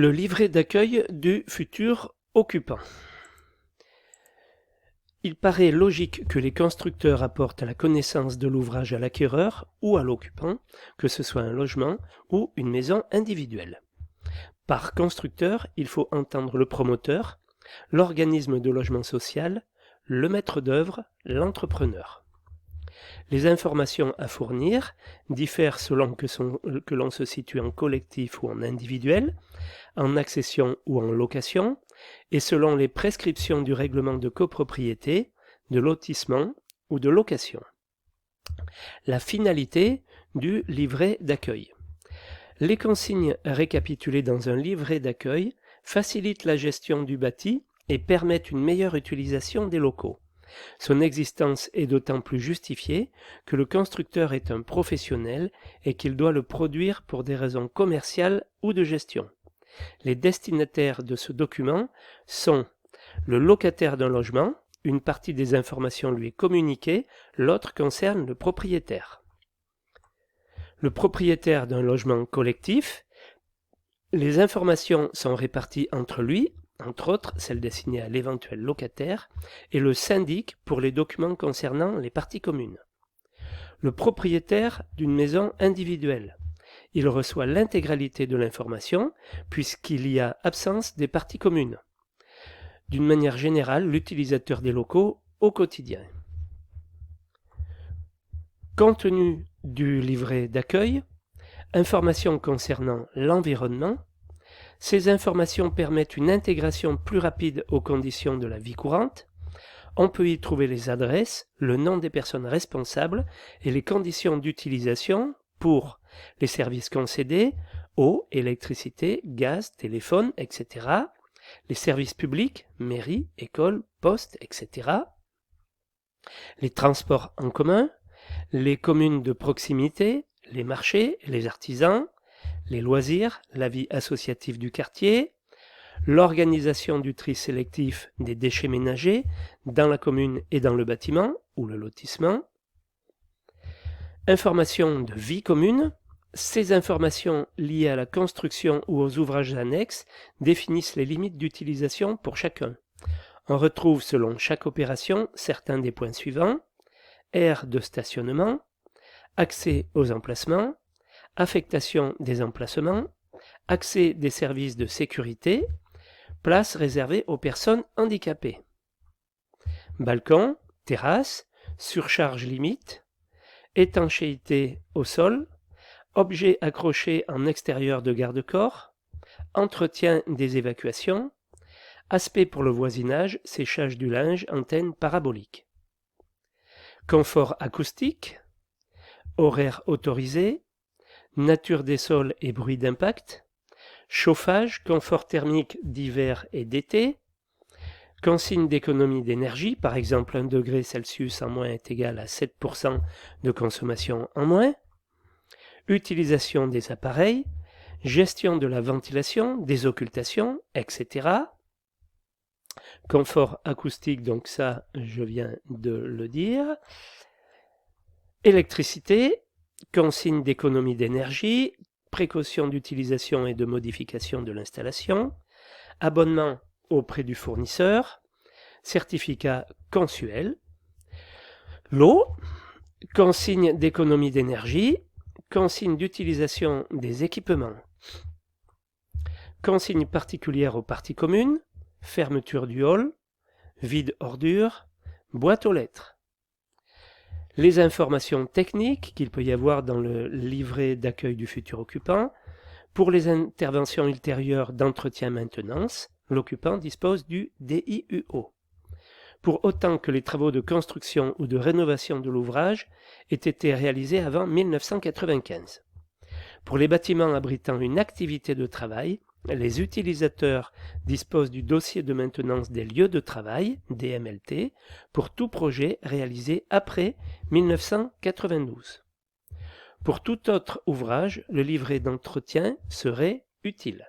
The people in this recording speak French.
Le livret d'accueil du futur occupant. Il paraît logique que les constructeurs apportent la connaissance de l'ouvrage à l'acquéreur ou à l'occupant, que ce soit un logement ou une maison individuelle. Par constructeur, il faut entendre le promoteur, l'organisme de logement social, le maître d'œuvre, l'entrepreneur. Les informations à fournir diffèrent selon que l'on se situe en collectif ou en individuel, en accession ou en location, et selon les prescriptions du règlement de copropriété, de lotissement ou de location. La finalité du livret d'accueil. Les consignes récapitulées dans un livret d'accueil facilitent la gestion du bâti et permettent une meilleure utilisation des locaux. Son existence est d'autant plus justifiée que le constructeur est un professionnel et qu'il doit le produire pour des raisons commerciales ou de gestion. Les destinataires de ce document sont le locataire d'un logement, une partie des informations lui est communiquée, l'autre concerne le propriétaire. Le propriétaire d'un logement collectif, les informations sont réparties entre lui, entre autres celles destinées à l'éventuel locataire, et le syndic pour les documents concernant les parties communes. Le propriétaire d'une maison individuelle. Il reçoit l'intégralité de l'information puisqu'il y a absence des parties communes. D'une manière générale, l'utilisateur des locaux au quotidien. Contenu du livret d'accueil. Informations concernant l'environnement. Ces informations permettent une intégration plus rapide aux conditions de la vie courante. On peut y trouver les adresses, le nom des personnes responsables et les conditions d'utilisation pour les services concédés, eau, électricité, gaz, téléphone, etc. Les services publics, mairie, école, poste, etc. Les transports en commun, les communes de proximité, les marchés, les artisans, les loisirs, la vie associative du quartier, l'organisation du tri sélectif des déchets ménagers dans la commune et dans le bâtiment ou le lotissement. Informations de vie commune. Ces informations liées à la construction ou aux ouvrages annexes définissent les limites d'utilisation pour chacun. On retrouve selon chaque opération certains des points suivants: aires de stationnement, accès aux emplacements, affectation des emplacements, accès des services de sécurité, place réservée aux personnes handicapées. Balcon, terrasse, surcharge limite, étanchéité au sol, objets accrochés en extérieur de garde-corps, entretien des évacuations, aspect pour le voisinage, séchage du linge, antenne parabolique. Confort acoustique, horaire autorisé, nature des sols et bruit d'impact, chauffage, confort thermique d'hiver et d'été, consigne d'économie d'énergie, par exemple 1 degré Celsius en moins est égal à 7% de consommation en moins, utilisation des appareils, gestion de la ventilation, des occultations, etc. Confort acoustique, donc ça je viens de le dire. Électricité, consigne d'économie d'énergie, précaution d'utilisation et de modification de l'installation, abonnement auprès du fournisseur, certificat consuel. L'eau, consigne d'économie d'énergie, consigne d'utilisation des équipements, consigne particulière aux parties communes, fermeture du hall, vide ordures, boîte aux lettres. Les informations techniques qu'il peut y avoir dans le livret d'accueil du futur occupant. Pour les interventions ultérieures d'entretien-maintenance, l'occupant dispose du DIUO. Pour autant que les travaux de construction ou de rénovation de l'ouvrage aient été réalisés avant 1995. Pour les bâtiments abritant une activité de travail, les utilisateurs disposent du dossier de maintenance des lieux de travail, DMLT, pour tout projet réalisé après 1992. Pour tout autre ouvrage, le livret d'entretien serait utile.